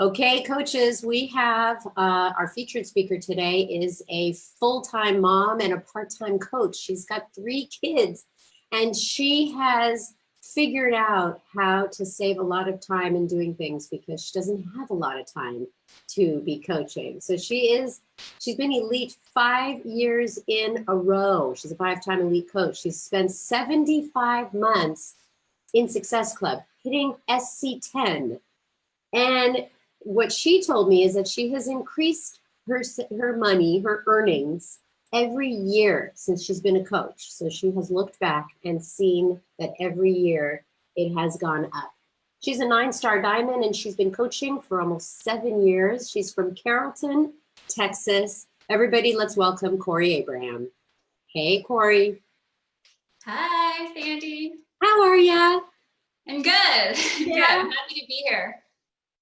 Okay, coaches, we have our featured speaker today is a full-time mom and a part-time coach. She's got 3 kids, and she has figured out how to save a lot of time in doing things because she doesn't have a lot of time to be coaching. So she's been elite 5 years in a row. She's a 5-time elite coach. She's spent 75 months in Success Club, hitting SC10. And what she told me is that she has increased her money, her earnings every year since she's been a coach. So she has looked back and seen that every year it has gone up. She's a 9-star diamond and she's been coaching for almost 7 years. She's from Carrollton, Texas. Everybody, let's welcome Cori Abraham. Hey, Cori. Hi, Sandy. How are ya? I'm good. Yeah. I'm happy to be here.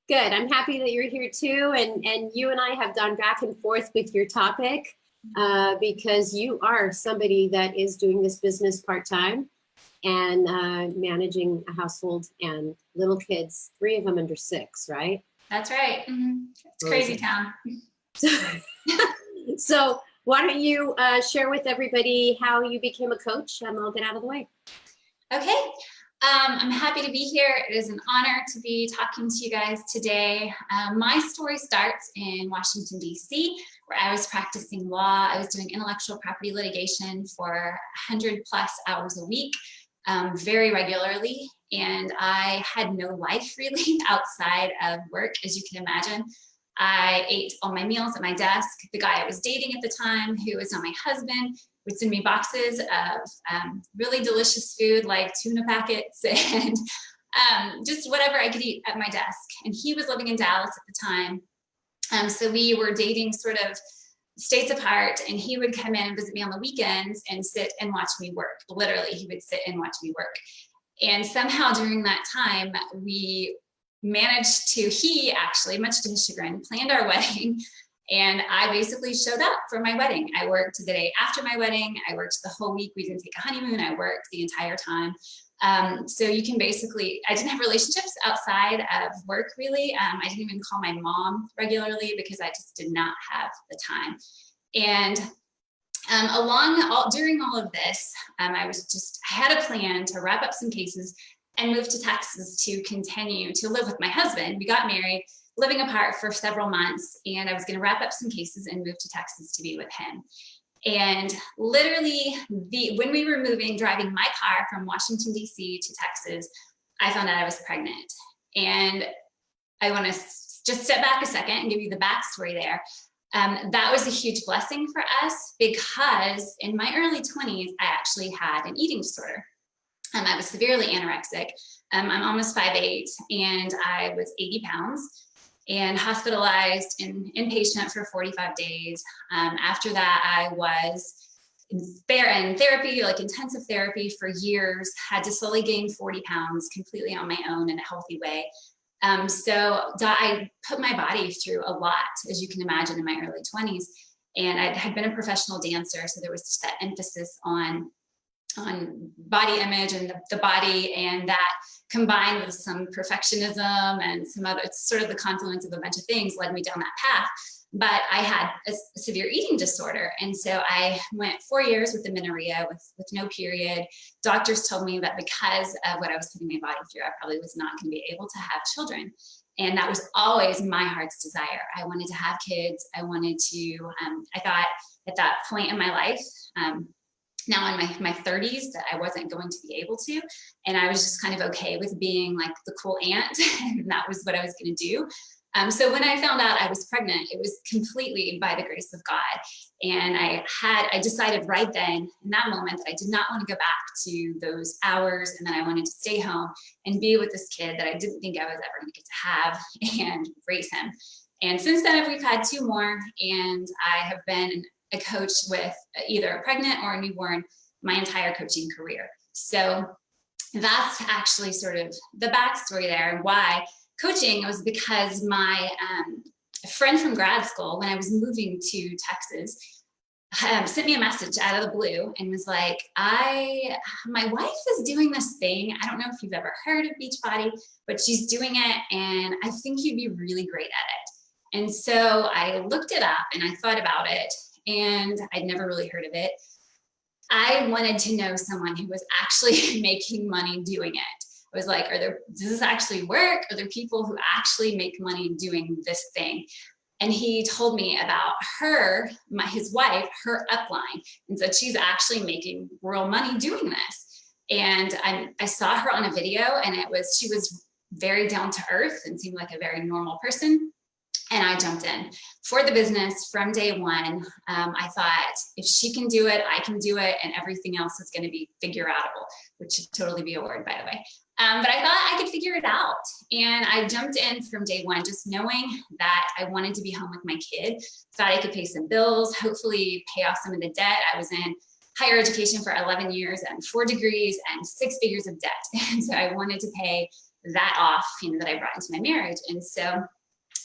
Good. I'm happy that you're here too. And you and I have gone back and forth with your topic because you are somebody that is doing this business part-time and managing a household and little kids, 3 of them under 6, right? That's right. It's crazy town. So why don't you share with everybody how you became a coach, and I'll get out of the way. Okay. I'm happy to be here. It is an honor to be talking to you guys today. My story starts in Washington, D.C., where I was practicing law. I was doing intellectual property litigation for 100+ hours a week, very regularly. And I had no life really outside of work, as you can imagine. I ate all my meals at my desk. The guy I was dating at the time, who was not my husband, would send me boxes of really delicious food like tuna packets and just whatever I could eat at my desk. And he was living in Dallas at the time. So we were dating sort of states apart, and he would come in and visit me on the weekends and sit and watch me work. Literally, he would sit and watch me work. And somehow during that time, we managed to, he actually, much to his chagrin, planned our wedding. And I basically showed up for my wedding. I worked the day after my wedding. I worked the whole week. We didn't take a honeymoon. I worked the entire time. So you can basically, I didn't have relationships outside of work really. I didn't even call my mom regularly because I just did not have the time. And during all of this, I had a plan to wrap up some cases and move to Texas to continue to live with my husband. We got married, living apart for several months, and I was going to wrap up some cases and move to Texas to be with him. And literally, when we were moving, driving my car from Washington, D.C. to Texas, I found out I was pregnant. And I want to just step back a second and give you the backstory there. That was a huge blessing for us because in my early 20s, I actually had an eating disorder. I was severely anorexic. I'm almost 5'8", and I was 80 pounds. And hospitalized and inpatient for 45 days. After that, I was in therapy, like intensive therapy for years, had to slowly gain 40 pounds completely on my own in a healthy way. So I put my body through a lot, as you can imagine, in my early 20s. And I had been a professional dancer, so there was just that emphasis on body image and the body, and that combined with some perfectionism and some other, it's sort of the confluence of a bunch of things led me down that path. But I had a severe eating disorder. And so I went 4 years with amenorrhea with no period. Doctors told me that because of what I was putting my body through, I probably was not going to be able to have children. And that was always my heart's desire. I wanted to have kids. I wanted to, I thought at that point in my life, now in my 30s, that I wasn't going to be able to. And I was just kind of okay with being like the cool aunt. And that was what I was going to do. So when I found out I was pregnant, it was completely by the grace of God. And I decided right then in that moment that I did not want to go back to those hours, and that I wanted to stay home and be with this kid that I didn't think I was ever going to get to have and raise him. And since then, we've had 2 more, and I have been a coach with either a pregnant or a newborn my entire coaching career. So that's actually sort of the backstory there. And why coaching was because my friend from grad school, when I was moving to Texas, sent me a message out of the blue and was like, my wife is doing this thing. I don't know if you've ever heard of Beachbody, but she's doing it and I think you'd be really great at it. And so I looked it up and I thought about it and I'd never really heard of it. I wanted to know someone who was actually making money doing it. I was like, does this actually work? Are there people who actually make money doing this thing? And he told me about his wife, her upline, and said she's actually making real money doing this. And I saw her on a video and she was very down to earth and seemed like a very normal person. And I jumped in for the business from day one. I thought if she can do it, I can do it, and everything else is going to be figure outable, which should totally be a word, by the way. But I thought I could figure it out. And I jumped in from day one, just knowing that I wanted to be home with my kid, thought I could pay some bills, hopefully pay off some of the debt. I was in higher education for 11 years and 4 degrees and 6 figures of debt. And so I wanted to pay that off, that I brought into my marriage. And so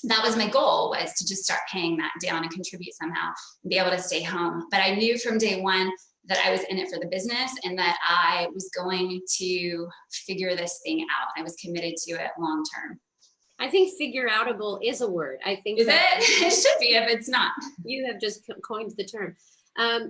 that was my goal, was to just start paying that down and contribute somehow and be able to stay home. But I knew from day one that I was in it for the business and that I was going to figure this thing out. I was committed to it long term. I think figure outable is a word. I think is it? It should be if it's not. You have just coined the term.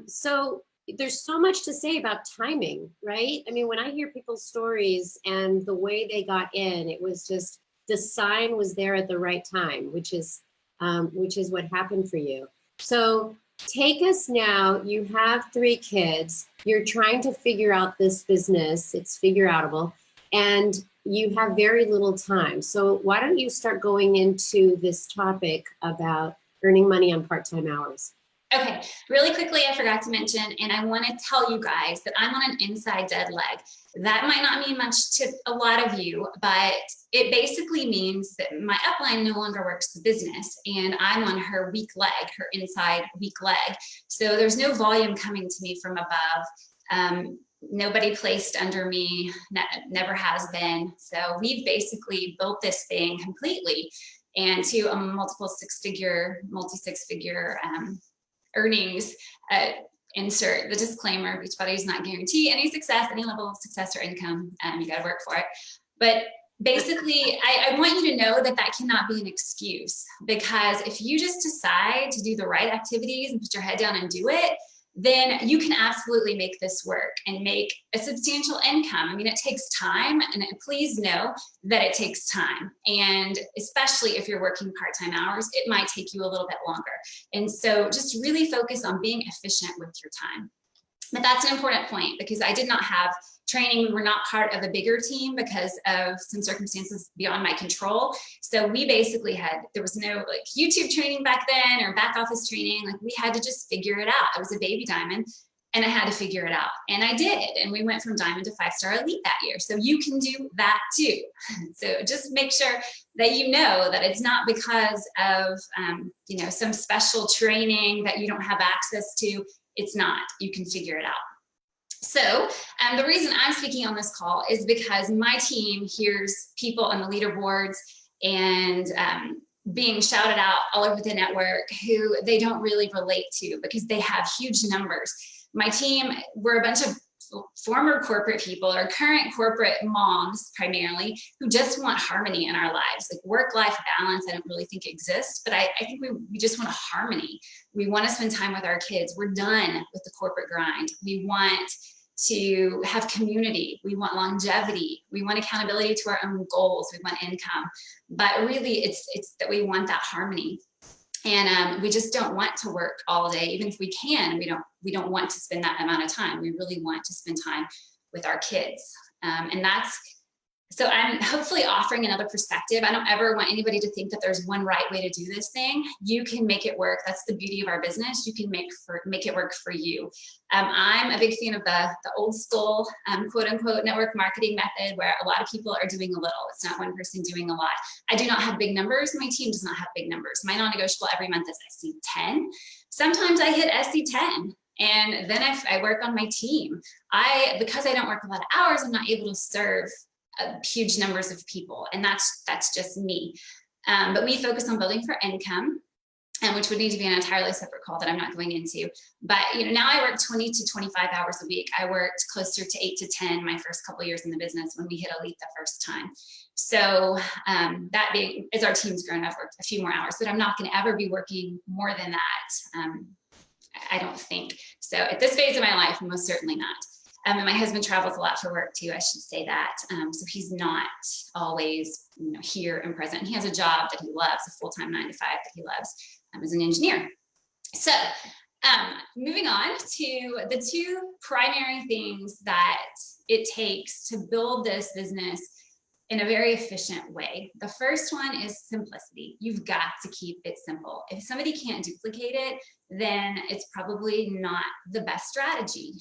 So there's so much to say about timing, right? I mean, when I hear people's stories and the way they got in, it was just, the sign was there at the right time, which is what happened for you. So take us now, you have 3 kids, you're trying to figure out this business, it's figure outable, and you have very little time. So why don't you start going into this topic about earning money on part-time hours? Okay, really quickly, I forgot to mention, and I want to tell you guys that I'm on an inside dead leg. That might not mean much to a lot of you, but it basically means that my upline no longer works the business and I'm on her weak leg, her inside weak leg. So there's no volume coming to me from above. Nobody placed under me, never has been. So we've basically built this thing completely and to a multi-six-figure earnings. Insert the disclaimer, Beachbody does not guarantee any success, any level of success or income. You got to work for it. But basically, I want you to know that that cannot be an excuse, because if you just decide to do the right activities and put your head down and do it, then you can absolutely make this work and make a substantial income. I mean, it takes time, and please know that it takes time. And especially if you're working part-time hours, it might take you a little bit longer. And so just really focus on being efficient with your time. But that's an important point, because I did not have training. We were not part of a bigger team because of some circumstances beyond my control. So we basically there was no like YouTube training back then or back office training. Like we had to just figure it out. I was a baby diamond and I had to figure it out. And I did. And we went from diamond to 5-star elite that year. So you can do that too. So just make sure that you know that it's not because of, some special training that you don't have access to. It's not. You can figure it out. So the reason I'm speaking on this call is because my team hears people on the leaderboards and being shouted out all over the network who they don't really relate to because they have huge numbers. My team, we're a bunch of former corporate people or current corporate moms primarily who just want harmony in our lives. Like work-life balance, I don't really think exists, but I think we just want a harmony. We want to spend time with our kids. We're done with the corporate grind. We want to have community. We want longevity. We want accountability to our own goals. We want income, but really it's that we want that harmony. And we just don't want to work all day, even if we can. We don't want to spend that amount of time. We really want to spend time with our kids. So I'm hopefully offering another perspective. I don't ever want anybody to think that there's one right way to do this thing. You can make it work. That's the beauty of our business. You can make it work for you. I'm a big fan of the old school, quote unquote, network marketing method, where a lot of people are doing a little. It's not one person doing a lot. I do not have big numbers. My team does not have big numbers. My non-negotiable every month is SC10. Sometimes I hit SC10. And then if I work on my team, because I don't work a lot of hours, I'm not able to serve huge numbers of people. And that's just me. But we focus on building for income. which would need to be an entirely separate call that I'm not going into. But now I work 20 to 25 hours a week. I worked closer to 8 to 10 my first couple of years in the business when we hit elite the first time. So that being, as our team's grown, I've worked a few more hours, but I'm not going to ever be working more than that. I don't think. So at this phase of my life, most certainly not. And my husband travels a lot for work too, I should say that. So he's not always here and present. He has a job that he loves, a full-time 9 to 5 that he loves as an engineer. So moving on to the two primary things that it takes to build this business in a very efficient way. The first one is simplicity. You've got to keep it simple. If somebody can't duplicate it, then it's probably not the best strategy.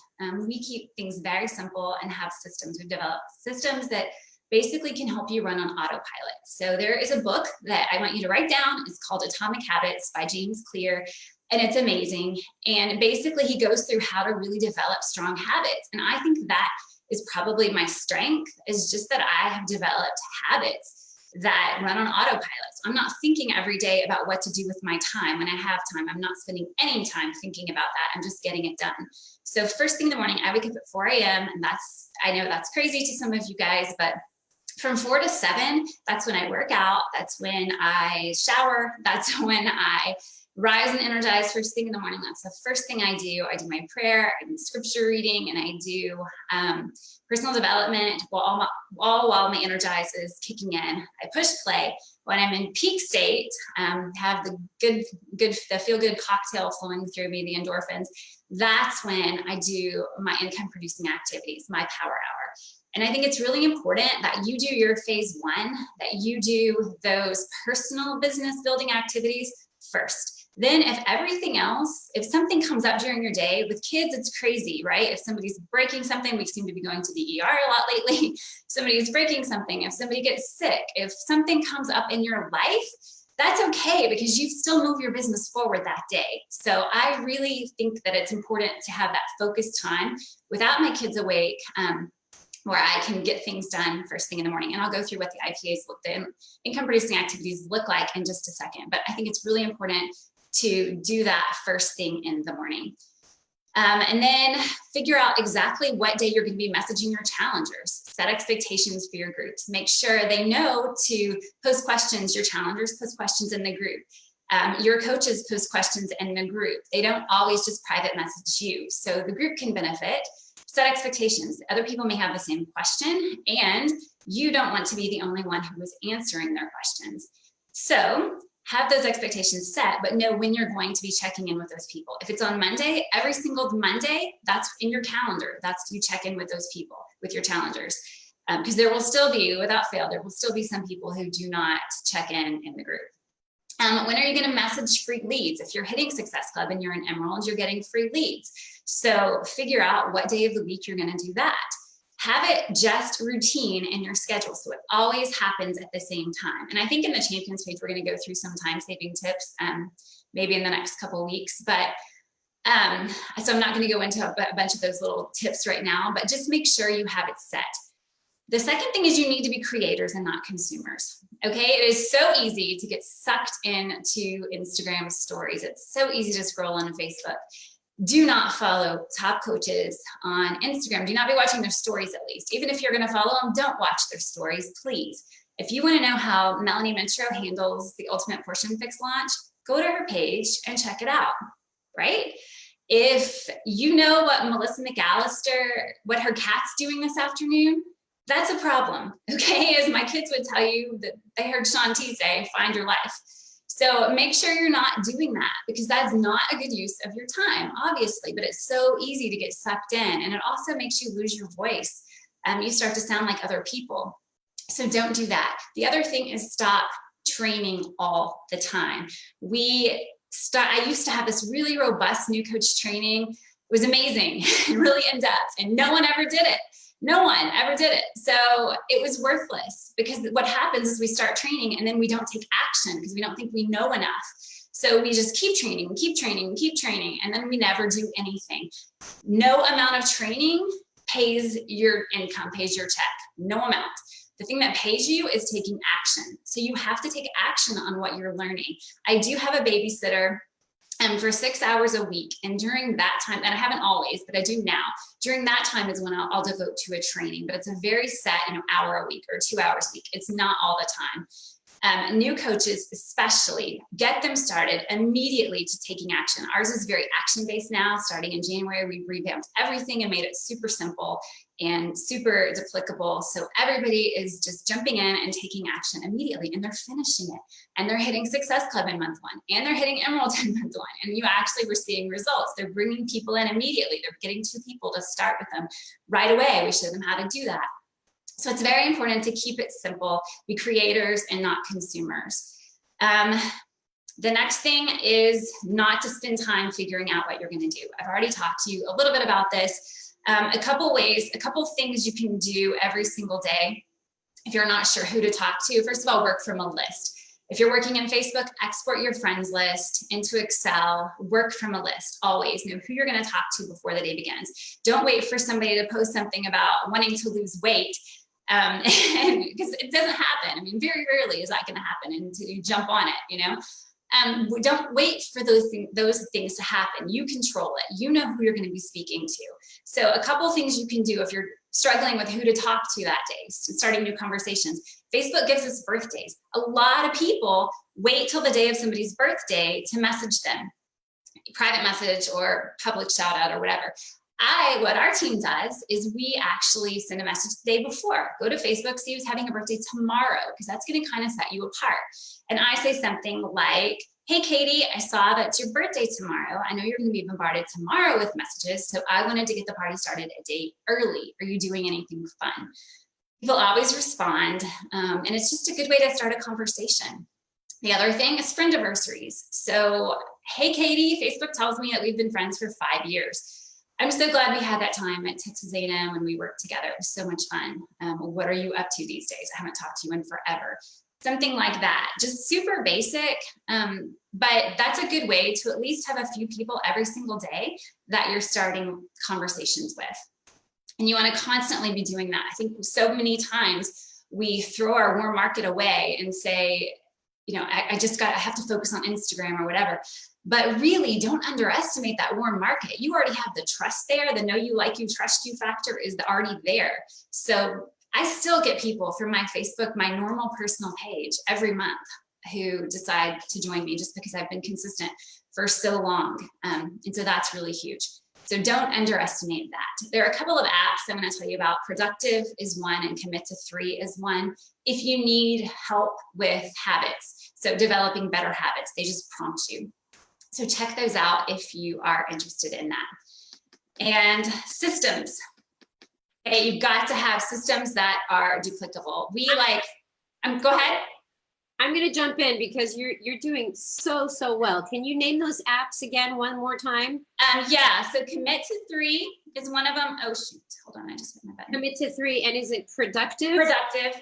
We keep things very simple and have systems. We've developed systems that basically can help you run on autopilot. So there is a book that I want you to write down. It's called Atomic Habits by James Clear, and it's amazing. And basically he goes through how to really develop strong habits. And I think that is probably my strength, is just that I have developed habits that run on autopilot. So I'm not thinking every day about what to do with my time. When I have time, I'm not spending any time thinking about that. I'm just getting it done. So first thing in the morning, I wake up at 4 a.m. and I know that's crazy to some of you guys, but from 4 to 7, that's when I work out. That's when I shower. That's when I rise and energize first thing in the morning. That's the first thing I do. I do my prayer, I do scripture reading, and I do personal development all while my energize is kicking in. I push play. When I'm in peak state, have the feel-good cocktail flowing through me, the endorphins. That's when I do my income-producing activities, my power hour. And I think it's really important that you do your phase 1, that you do those personal business building activities first. Then if something comes up during your day, with kids, it's crazy, right? If somebody's breaking something, we seem to be going to the ER a lot lately. If somebody's breaking something, if somebody gets sick, if something comes up in your life, that's okay, because you still move your business forward that day. So I really think that it's important to have that focused time without my kids awake, where I can get things done first thing in the morning. And I'll go through what the IPAs, the income producing activities, look like in just a second. But I think it's really important to do that first thing in the morning. And then figure out exactly what day you're going to be messaging your challengers. Set expectations for your groups. Make sure they know to post questions. Your challengers post questions in the group. Your coaches post questions in the group. They don't always just private message you. So the group can benefit. Set expectations. Other people may have the same question, and you don't want to be the only one who is answering their questions. So have those expectations set, but know when you're going to be checking in with those people. If it's on Monday, every single Monday, that's in your calendar. That's you check in with those people, with your challengers. Because there will still be, without fail, there will still be some people who do not check in the group. When are you going to message free leads? If you're hitting Success Club and you're an Emerald, you're getting free leads. So figure out what day of the week you're going to do that. Have it just routine in your schedule, so it always happens at the same time. And I think in the Champions page, we're going to go through some time-saving tips, maybe in the next couple of weeks. But so I'm not going to go into a bunch of those little tips right now, but just make sure you have it set. The second thing is you need to be creators and not consumers. Okay, it is so easy to get sucked into Instagram stories. It's so easy to scroll on Facebook. Do not follow top coaches on Instagram. Do not be watching their stories, at least. Even if you're going to follow them, don't watch their stories, please. If you want to know how Melanie Mitro handles the Ultimate Portion Fix launch, go to her page and check it out, right? If you know what Melissa McAllister, what her cat's doing this afternoon, that's a problem, okay? As my kids would tell you, that they heard Shaun T say, find your life. So make sure you're not doing that, because that's not a good use of your time, obviously, but it's so easy to get sucked in, and it also makes you lose your voice. You start to sound like other people. So don't do that. The other thing is stop training all the time. I used to have this really robust new coach training. It was amazing and really in depth, and no one ever did it. No one ever did it. So it was worthless, because what happens is we start training and then we don't take action because we don't think we know enough. So we just keep training, and then we never do anything. No amount of training pays your income, pays your check, no amount. The thing that pays you is taking action. So you have to take action on what you're learning. I do have a babysitter for 6 hours a week. And during that time, and I haven't always, but I do now, during that time is when I'll devote to a training, but it's a very set, hour a week or 2 hours a week. It's not all the time. New coaches, especially, get them started immediately to taking action. Ours is very action-based now. Starting in January, we revamped everything and made it super simple and super applicable. So everybody is just jumping in and taking action immediately, and they're finishing it. And they're hitting Success Club in month 1, and they're hitting Emerald in month 1. And you actually were seeing results. They're bringing people in immediately. They're getting 2 people to start with them right away. We show them how to do that. So it's very important to keep it simple, be creators and not consumers. The next thing is not to spend time figuring out what you're going to do. I've already talked to you a little bit about this. A couple things you can do every single day if you're not sure who to talk to. First of all, work from a list. If you're working in Facebook, export your friends list into Excel, work from a list. Always know who you're going to talk to before the day begins. Don't wait for somebody to post something about wanting to lose weight. Because it doesn't happen. I mean, very rarely is that going to happen, and to jump on it, We don't wait for those things to happen. You control it. You know who you're going to be speaking to. So a couple things you can do if you're struggling with who to talk to that day, starting new conversations. Facebook gives us birthdays. A lot of people wait till the day of somebody's birthday to message them, private message or public shout out or whatever. What our team does is we actually send a message the day before. Go to Facebook, see who's having a birthday tomorrow, because that's going to kind of set you apart. And I say something like, hey, Katie, I saw that it's your birthday tomorrow. I know you're going to be bombarded tomorrow with messages, so I wanted to get the party started a day early. Are you doing anything fun? People always respond, and it's just a good way to start a conversation. The other thing is friend anniversaries. So, hey, Katie, Facebook tells me that we've been friends for 5 years. I'm so glad we had that time at Texas A&M when we worked together. It was so much fun. What are you up to these days? I haven't talked to you in forever. Something like that, just super basic, but that's a good way to at least have a few people every single day that you're starting conversations with. And you want to constantly be doing that. I think so many times we throw our warm market away and say, I have to focus on Instagram or whatever. But really, don't underestimate that warm market. You already have the trust there. The know you, like you, trust you factor is already there. So I still get people from my Facebook, my normal personal page every month who decide to join me just because I've been consistent for so long. And so that's really huge. So don't underestimate that. There are a couple of apps I'm going to tell you about. Productive is one and Commit to 3 is one. If you need help with habits, so developing better habits, they just prompt you. So check those out if you are interested in that. And systems. Okay, you've got to have systems that are duplicable. Go ahead. I'm going to jump in because you're doing so well. Can you name those apps again one more time? Yeah, so Commit to 3 is one of them. Oh shoot, hold on, I just hit my button. Commit to 3, and is it productive? Productive,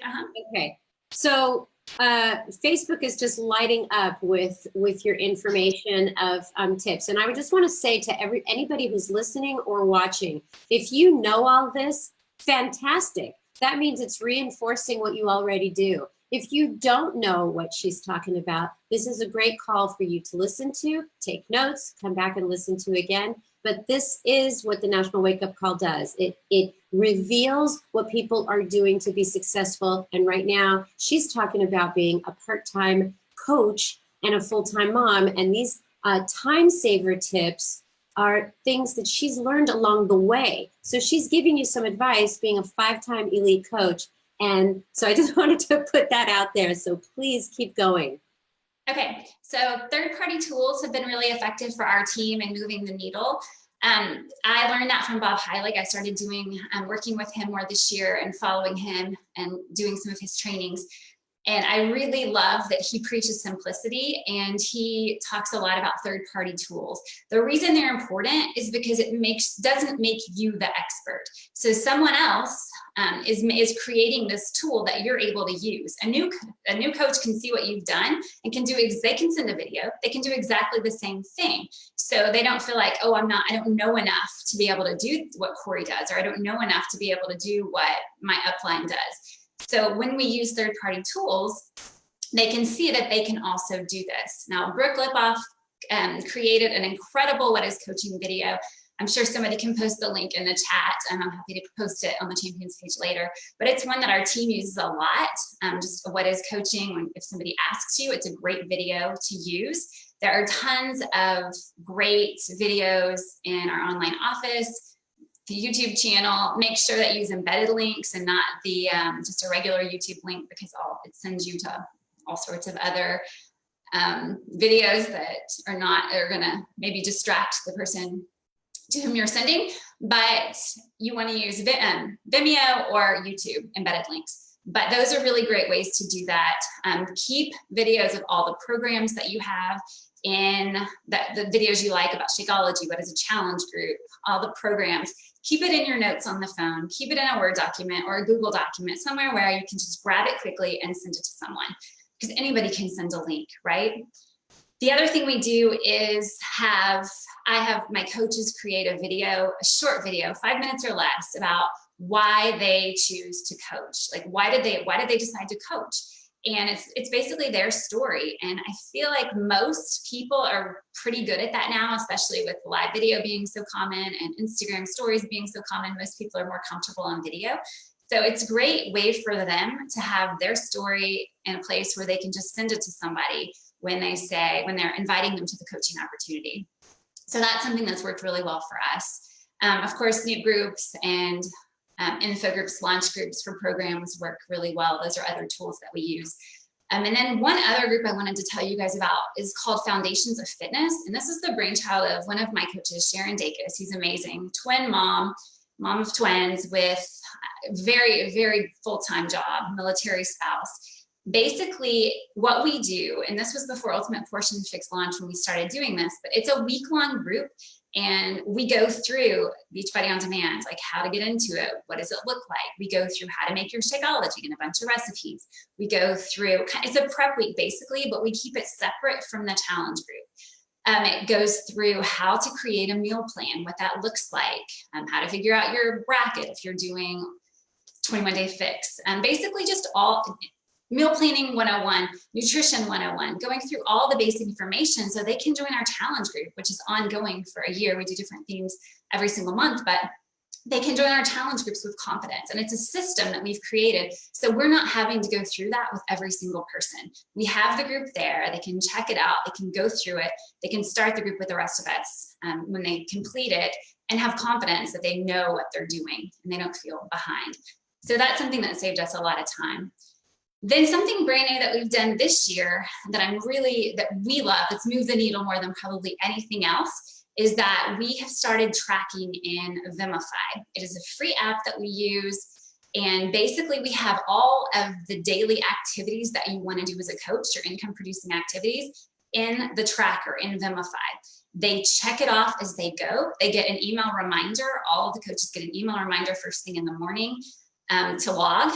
Okay, so Facebook is just lighting up with your information of tips. And I would just want to say to anybody who's listening or watching, if you know all this, fantastic. That means it's reinforcing what you already do. If you don't know what she's talking about, this is a great call for you to listen to, take notes, come back and listen to again. But this is what the National Wake Up Call does. It reveals what people are doing to be successful. And right now, she's talking about being a part-time coach and a full-time mom. And these time saver tips are things that she's learned along the way. So she's giving you some advice, being a 5-time elite coach. And so I just wanted to put that out there. So please keep going. Okay, so third-party tools have been really effective for our team in moving the needle. I learned that from Bob Heilig. I started working with him more this year and following him and doing some of his trainings. And I really love that he preaches simplicity and he talks a lot about third-party tools. The reason they're important is because it doesn't make you the expert. So someone else is creating this tool that you're able to use. A new coach can see what you've done and they can send a video. They can do exactly the same thing. So they don't feel like, oh, I don't know enough to be able to do what Cori does, or I don't know enough to be able to do what my upline does. So when we use third-party tools, they can see that they can also do this. Now, Brooke Lipoff created an incredible What is Coaching video. I'm sure somebody can post the link in the chat, and I'm happy to post it on the Champions page later. But it's one that our team uses a lot, just What is Coaching. If somebody asks you, it's a great video to use. There are tons of great videos in our online office, the YouTube channel. Make sure that you use embedded links and not the just a regular YouTube link, because it sends you to all sorts of other videos that are gonna maybe distract the person to whom you're sending. But you want to use Vimeo or YouTube embedded links. But those are really great ways to do that. Keep videos of all the programs that you have in the videos you like about Shakeology, what is a challenge group, all the programs. Keep it in your notes on the phone, keep it in a Word document or a Google document, somewhere where you can just grab it quickly and send it to someone, because anybody can send a link, right? The other thing we do is I have my coaches create a short video, 5 minutes or less, about why they choose to coach. Like, why did they decide to coach? And it's basically their story. And I feel like most people are pretty good at that now, especially with live video being so common and Instagram stories being so common. Most people are more comfortable on video. So it's a great way for them to have their story in a place where they can just send it to somebody when they're inviting them to the coaching opportunity. So that's something that's worked really well for us. Of course, new groups and info groups, launch groups for programs work really well. Those are other tools that we use. And then one other group I wanted to tell you guys about is called Foundations of Fitness. And this is the brainchild of one of my coaches, Sharon Dacus. He's amazing. Twin mom of twins with a very, very full-time job, military spouse. Basically, what we do, and this was before Ultimate Portion Fix launch when we started doing this, but it's a week-long group. And we go through Beachbody On Demand, like how to get into it. What does it look like? We go through how to make your Shakeology and a bunch of recipes. We go through, it's a prep week basically, but we keep it separate from the challenge group. It goes through how to create a meal plan, what that looks like, how to figure out your bracket if you're doing 21-day fix. Basically just all meal planning 101, nutrition 101, going through all the basic information so they can join our challenge group, which is ongoing for a year. We do different themes every single month, but they can join our challenge groups with confidence. And it's a system that we've created. So we're not having to go through that with every single person. We have the group there. They can check it out. They can go through it. They can start the group with the rest of us when they complete it and have confidence that they know what they're doing and they don't feel behind. So that's something that saved us a lot of time. Then something brand new that we've done this year that we love, that's moved the needle more than probably anything else, is that we have started tracking in Vimify. It is a free app that we use. And basically we have all of the daily activities that you want to do as a coach, your income producing activities, in the tracker in Vimify. They check it off as they go. They get an email reminder. All of the coaches get an email reminder first thing in the morning to log.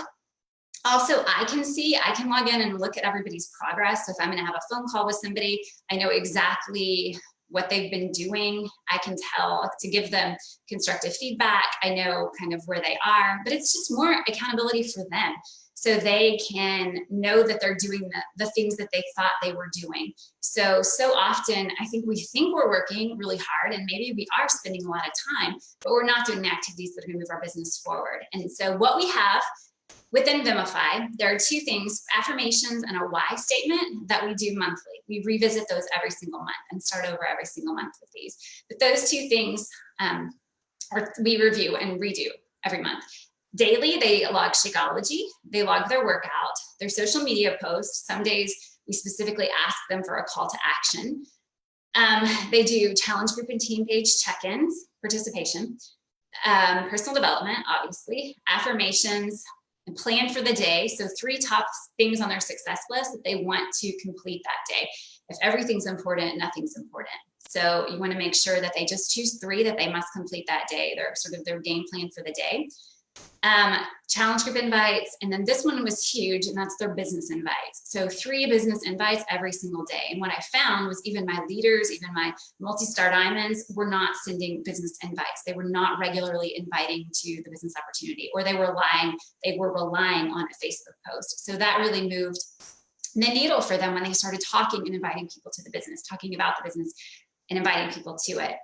Also, I can log in and look at everybody's progress. So if I'm going to have a phone call with somebody, I know exactly what they've been doing. I can tell to give them constructive feedback. I know kind of where they are, but it's just more accountability for them. So they can know that they're doing the things that they thought they were doing. So often I think we think we're working really hard and maybe we are spending a lot of time, but we're not doing the activities that are going to move our business forward. And so what we have within Vimify, there are two things, affirmations and a why statement that we do monthly. We revisit those every single month and start over every single month with these. But those two things we review and redo every month. Daily, they log Shakeology, they log their workout, their social media posts. Some days we specifically ask them for a call to action. They do challenge group and team page check-ins, participation, personal development, obviously, affirmations, and plan for the day. So 3 top things on their success list that they want to complete that day. If everything's important, nothing's important. So you want to make sure that they just choose 3 that they must complete that day. They're sort of their game plan for the day. challenge group invites, and then this one was huge, and that's their business invites. So 3 business invites every single day. And what I found was even my leaders, even my multi-star diamonds were not sending business invites. They were not regularly inviting to the business opportunity, or they were relying on a Facebook post. So that really moved the needle for them when they started talking and inviting people to the business, talking about the business and inviting people to it.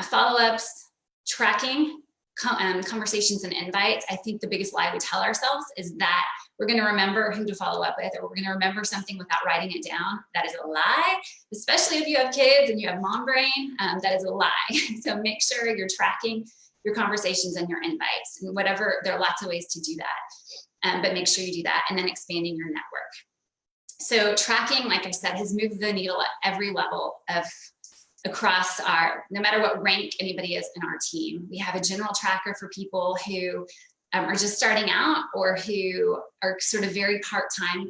Follow-ups, tracking, conversations and invites. I think the biggest lie we tell ourselves is that we're going to remember who to follow up with, or we're going to remember something without writing it down. That is a lie, especially if you have kids and you have mom brain. That is a lie. So make sure you're tracking your conversations and your invites, and whatever, there are lots of ways to do that, but make sure you do that, and then expanding your network. So tracking, like I said, has moved the needle at every level of across no matter what rank anybody is in our team. We have a general tracker for people who are just starting out, or who are sort of very part-time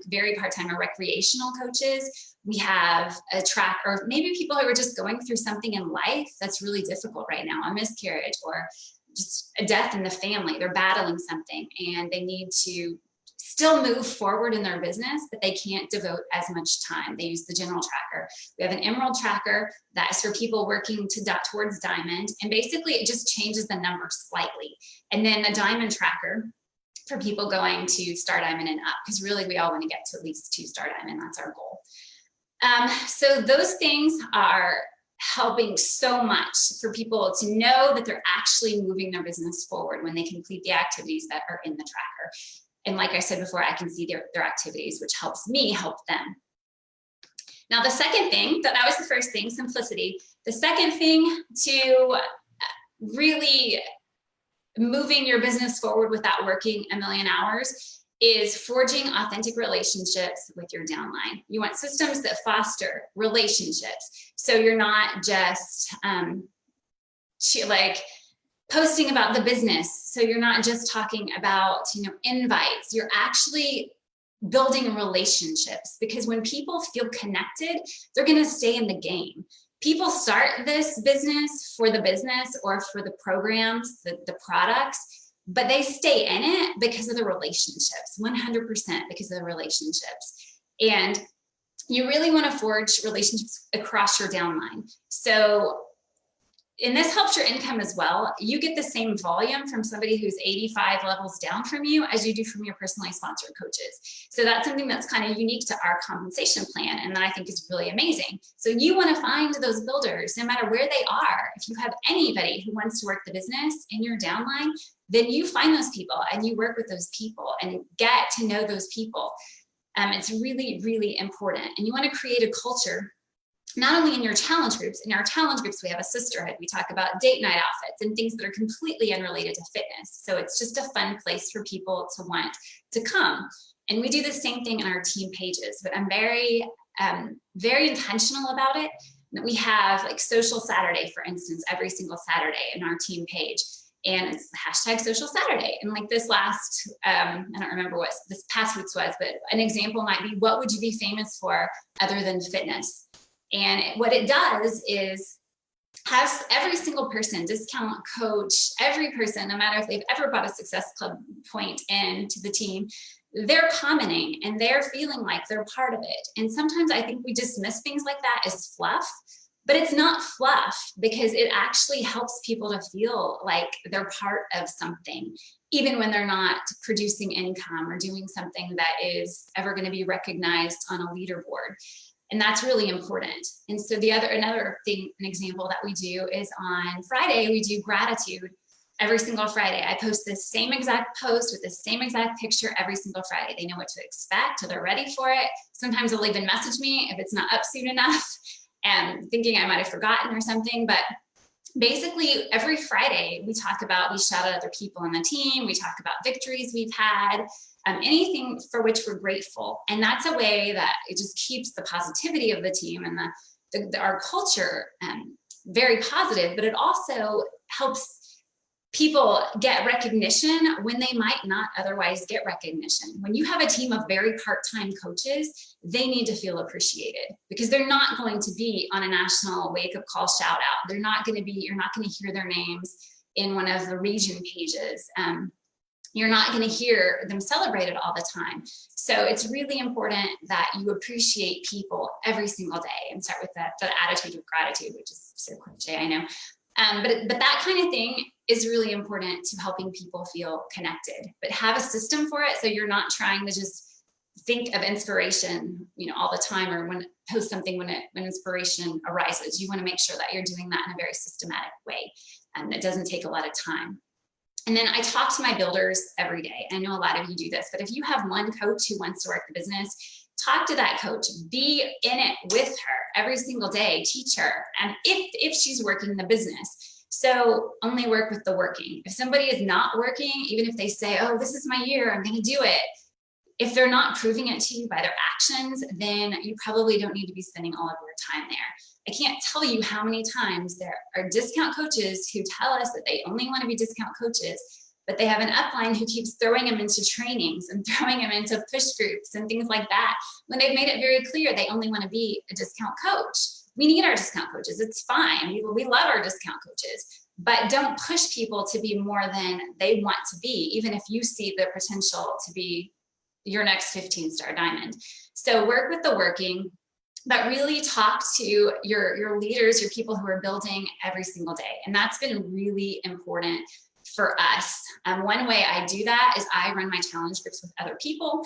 or recreational coaches. We have a track, or maybe people who are just going through something in life that's really difficult right now, a miscarriage or just a death in the family. They're battling something and they need to still move forward in their business, but they can't devote as much time. They use the general tracker. We have an emerald tracker that is for people working towards diamond. And basically it just changes the number slightly. And then the diamond tracker for people going to star diamond and up, because really we all want to get to at least 2 star diamond. That's our goal. So those things are helping so much for people to know that they're actually moving their business forward when they complete the activities that are in the tracker. And like I said before, I can see their activities, which helps me help them. Now, the second thing, that was the first thing, simplicity. The second thing to really moving your business forward without working a million hours is forging authentic relationships with your downline. You want systems that foster relationships. So you're not just posting about the business. So you're not just talking about, invites. You're actually building relationships, because when people feel connected, they're going to stay in the game. People start this business for the business or for the programs, the products, but they stay in it because of the relationships, 100% because of the relationships. And you really want to forge relationships across your downline. And this helps your income as well. You get the same volume from somebody who's 85 levels down from you as you do from your personally sponsored coaches. So that's something that's kind of unique to our compensation plan, and that I think is really amazing. So you want to find those builders no matter where they are. If you have anybody who wants to work the business in your downline, then you find those people and you work with those people and get to know those people. It's really, really important. And you want to create a culture not only in your challenge groups. In our challenge groups, we have a sisterhood. We talk about date night outfits and things that are completely unrelated to fitness. So it's just a fun place for people to want to come. And we do the same thing in our team pages, but I'm very, very intentional about it. We have like Social Saturday, for instance, every single Saturday in our team page. And it's hashtag Social Saturday. And like this last, I don't remember what this past week's was, but an example might be, what would you be famous for other than fitness? And what it does is has every single person, discount coach, every person, no matter if they've ever bought a Success Club point into the team, they're commenting and they're feeling like they're part of it. And sometimes I think we dismiss things like that as fluff, but it's not fluff, because it actually helps people to feel like they're part of something, even when they're not producing income or doing something that is ever going to be recognized on a leaderboard. And that's really important. And so another thing, an example that we do is on Friday, we do gratitude every single Friday. I post the same exact post with the same exact picture every single Friday. They know what to expect, so they're ready for it. Sometimes they'll even message me if it's not up soon enough and thinking I might have forgotten or something. But basically every Friday we shout out other people on the team. We talk about victories we've had, anything for which we're grateful. And that's a way that it just keeps the positivity of the team and our culture very positive, but it also helps people get recognition when they might not otherwise get recognition. When you have a team of very part-time coaches, they need to feel appreciated, because they're not going to be on a national wake-up call shout out. You're not going to hear their names in one of the region pages. you're not going to hear them celebrated all the time. So it's really important that you appreciate people every single day and start with that attitude of gratitude, which is so cliche, I know. But that kind of thing is really important to helping people feel connected, but have a system for it. So you're not trying to just think of inspiration, all the time, or post something when inspiration arises. You want to make sure that you're doing that in a very systematic way. And it doesn't take a lot of time. And then I talk to my builders every day. I know a lot of you do this, but if you have one coach who wants to work the business, talk to that coach, be in it with her every single day, teach her. And if she's working the business, so only work with the working. If somebody is not working, even if they say, oh, this is my year, I'm going to do it. If they're not proving it to you by their actions, then you probably don't need to be spending all of your time there. I can't tell you how many times there are discount coaches who tell us that they only want to be discount coaches, but they have an upline who keeps throwing them into trainings and throwing them into push groups and things like that, when they've made it very clear they only want to be a discount coach. We need our discount coaches. It's fine. We love our discount coaches, but don't push people to be more than they want to be, even if you see the potential to be your next 15-star diamond. So work with the working, but really talk to your leaders, your people who are building every single day. And that's been really important for us. One way I do that is I run my challenge groups with other people.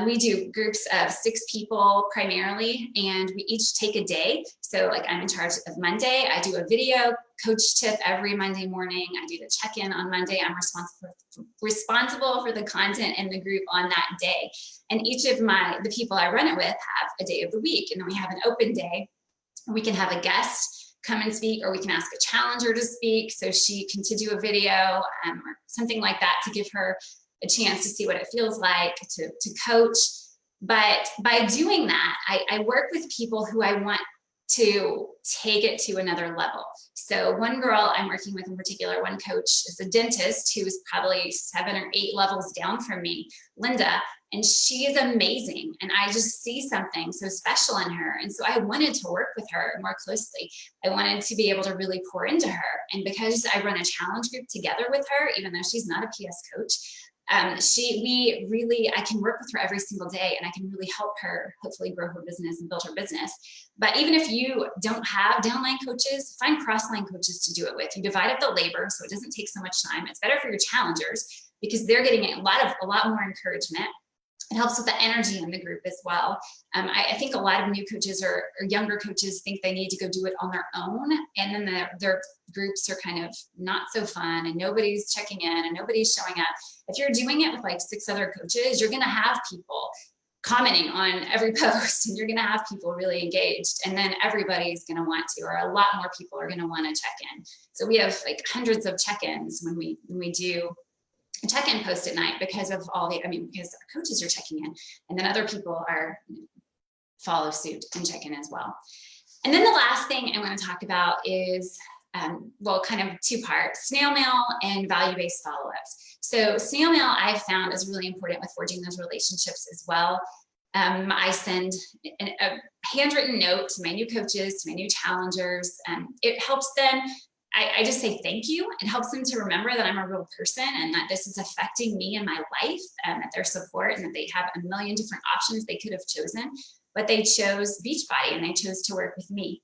We do groups of 6 people primarily, and we each take a day. So like I'm in charge of Monday. I do a video coach tip every Monday morning. I do the check-in on Monday. I'm responsible for the content in the group on that day. And each of the people I run it with have a day of the week. And then we have an open day. We can have a guest come and speak, or we can ask a challenger to speak so she can do a video or something like that to give her a chance to see what it feels like to coach. But by doing that, I work with people who I want to take it to another level. So one girl I'm working with in particular, one coach, is a dentist who is probably 7 or 8 levels down from me, Linda, and she is amazing. And I just see something so special in her. And so I wanted to work with her more closely. I wanted to be able to really pour into her. And because I run a challenge group together with her, even though she's not a PS coach, I can work with her every single day, and I can really help her hopefully grow her business and build her business. But even if you don't have downline coaches, find crossline coaches to do it with. You divide up the labor so it doesn't take so much time. It's better for your challengers because they're getting a lot more encouragement. It helps with the energy in the group as well. I think a lot of new coaches or younger coaches think they need to go do it on their own. And then their groups are kind of not so fun, and nobody's checking in and nobody's showing up. If you're doing it with like 6 other coaches, you're going to have people commenting on every post, and you're going to have people really engaged. And then everybody's going to want to, or a lot more people are going to want to check in. So we have like hundreds of check-ins when we do a check-in post at night because of because our coaches are checking in, and then other people are follow suit and check in as well. And then the last thing I'm going to talk about is, kind of 2 parts, snail mail and value-based follow-ups. So snail mail I've found is really important with forging those relationships as well. I send a handwritten note to my new coaches, to my new challengers. It helps them. I just say thank you. It helps them to remember that I'm a real person and that this is affecting me and my life, that their support, and that they have a million different options they could have chosen, but they chose Beachbody and they chose to work with me.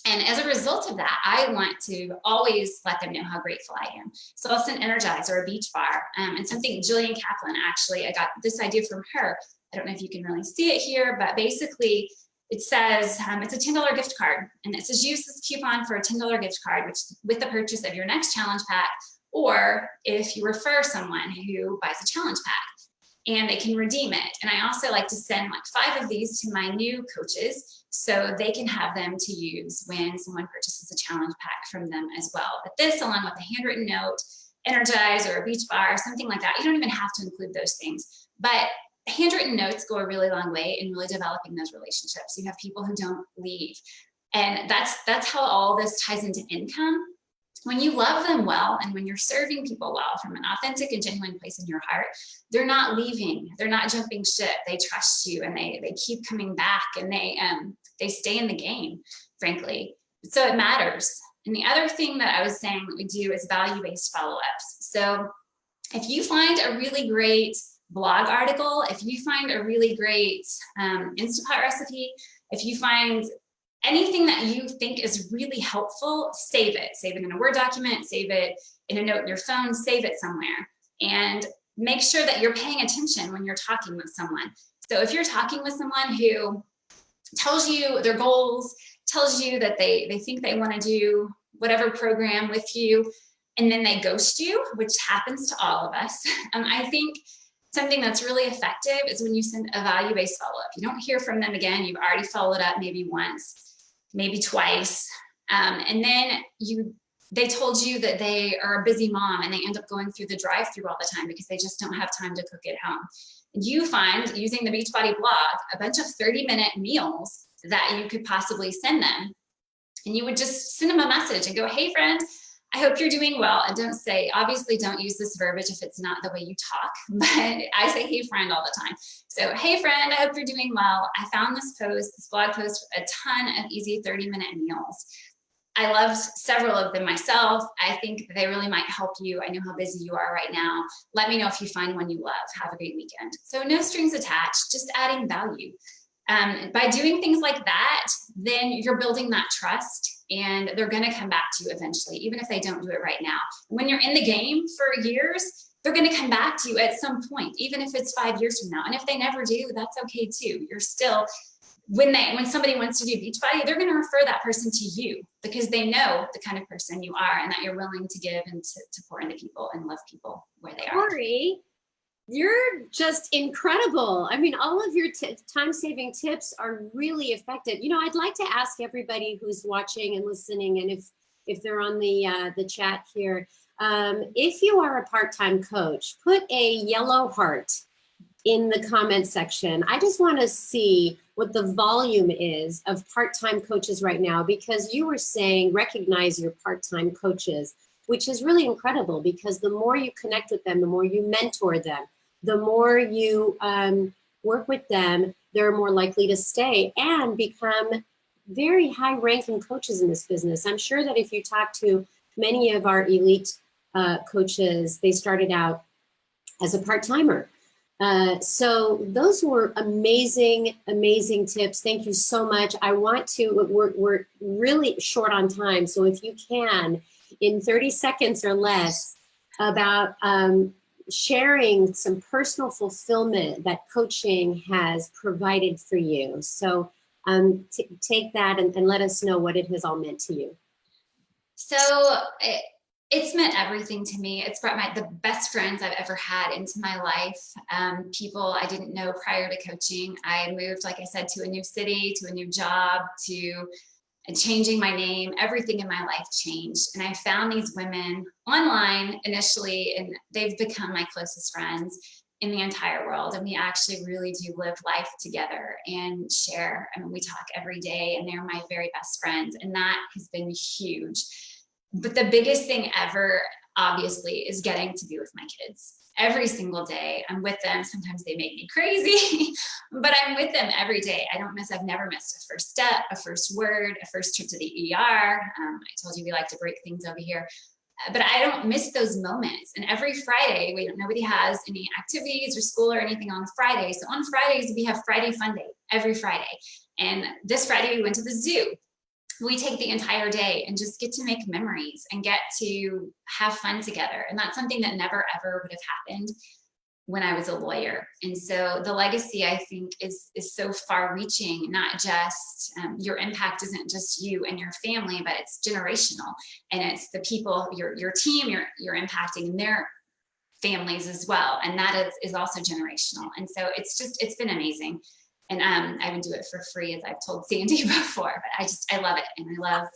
And as a result of that, I want to always let them know how grateful I am. So I'll send Energize or a beach bar. And something Jillian Kaplan, actually, I got this idea from her. I don't know if you can really see it here, but basically it says it's a $10 gift card. And it says use this coupon for a $10 gift card, which with the purchase of your next challenge pack, or if you refer someone who buys a challenge pack, and they can redeem it. And I also like to send like 5 of these to my new coaches so they can have them to use when someone purchases a challenge pack from them as well. But this, along with a handwritten note, Energize or a beach bar, something like that, you don't even have to include those things. But handwritten notes go a really long way in really developing those relationships. You have people who don't leave. And that's how all this ties into income. When you love them well, and when you're serving people well from an authentic and genuine place in your heart, they're not leaving. They're not jumping ship. They trust you, and they keep coming back, and they stay in the game, frankly. So it matters. And the other thing that I was saying that we do is value-based follow-ups. So if you find a really great blog article, if you find a really great Instapot recipe, if you find anything that you think is really helpful, save it. Save it in a Word document, save it in a note in your phone, save it somewhere. And make sure that you're paying attention when you're talking with someone. So if you're talking with someone who tells you their goals, tells you that they think they want to do whatever program with you, and then they ghost you, which happens to all of us, I think something that's really effective is when you send a value-based follow-up. You don't hear from them again. You've already followed up maybe once, maybe twice. And then they told you that they are a busy mom and they end up going through the drive-through all the time because they just don't have time to cook at home. You find, using the Beachbody blog, a bunch of 30-minute meals that you could possibly send them. And you would just send them a message and go, hey friend, I hope you're doing well. And don't say, obviously don't use this verbiage if it's not the way you talk, but I say, hey friend all the time. So, hey friend, I hope you're doing well. I found this blog post, a ton of easy 30-minute meals. I loved several of them myself. I think they really might help you. I know how busy you are right now. Let me know if you find one you love. Have a great weekend. So no strings attached, just adding value. By doing things like that, then you're building that trust and they're going to come back to you eventually, even if they don't do it right now. When you're in the game for years, they're going to come back to you at some point, even if it's 5 years from now. And if they never do, that's okay too. You're still, when somebody wants to do Beachbody, they're going to refer that person to you because they know the kind of person you are and that you're willing to give and to pour into people and love people where they are. Cori, you're just incredible. I mean, all of your time-saving tips are really effective. You know, I'd like to ask everybody who's watching and listening, and if they're on the chat here, if you are a part-time coach, put a yellow heart in the comment section. I just want to see what the volume is of part-time coaches right now, because you were saying recognize your part-time coaches, which is really incredible because the more you connect with them, the more you mentor them, the more you work with them, they're more likely to stay and become very high-ranking coaches in this business. I'm sure that if you talk to many of our elite coaches, they started out as a part-timer. So those were amazing, amazing tips. Thank you so much. I want to, we're really short on time. So if you can, in 30 seconds or less, about sharing some personal fulfillment that coaching has provided for you. So take that and let us know what it has all meant to you. So it's meant everything to me. It's brought the best friends I've ever had into my life. People I didn't know prior to coaching. I moved, like I said, to a new city, to a new job, to changing my name. Everything in my life changed. And I found these women online initially, and they've become my closest friends in the entire world. And we actually really do live life together and share. I mean, we talk every day and they're my very best friends. And that has been huge. But the biggest thing ever, obviously, is getting to be with my kids. Every single day, I'm with them. Sometimes they make me crazy, but I'm with them every day. I've never missed a first step, a first word, a first trip to the ER. I told you we like to break things over here, but I don't miss those moments. And every Friday, nobody has any activities or school or anything on Friday. So on Fridays, we have Friday Fun Day every Friday. And this Friday, we went to the zoo. We take the entire day and just get to make memories and get to have fun together. And that's something that never, ever would have happened when I was a lawyer. And so the legacy, I think, is so far reaching, not just your impact isn't just you and your family, but it's generational. And it's the people, your team, you're impacting and their families as well. And that is also generational. And so it's been amazing. And I would do it for free, as I've told Sandy before, but I love it. And I love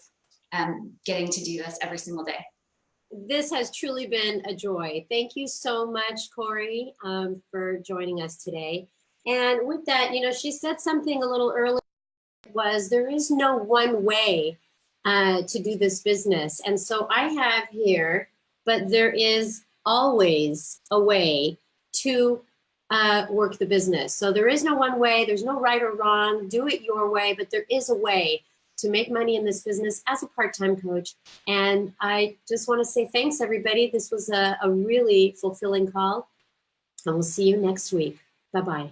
getting to do this every single day. This has truly been a joy. Thank you so much, Cori, for joining us today. And with that, she said something a little earlier, was there is no one way to do this business. And so I have here, but there is always a way to work the business. So there is no one way, there's no right or wrong, do it your way, but there is a way. to make money in this business as a part-time coach. And I just want to say thanks, everybody. This was a really fulfilling call, and we'll see you next week. Bye-bye.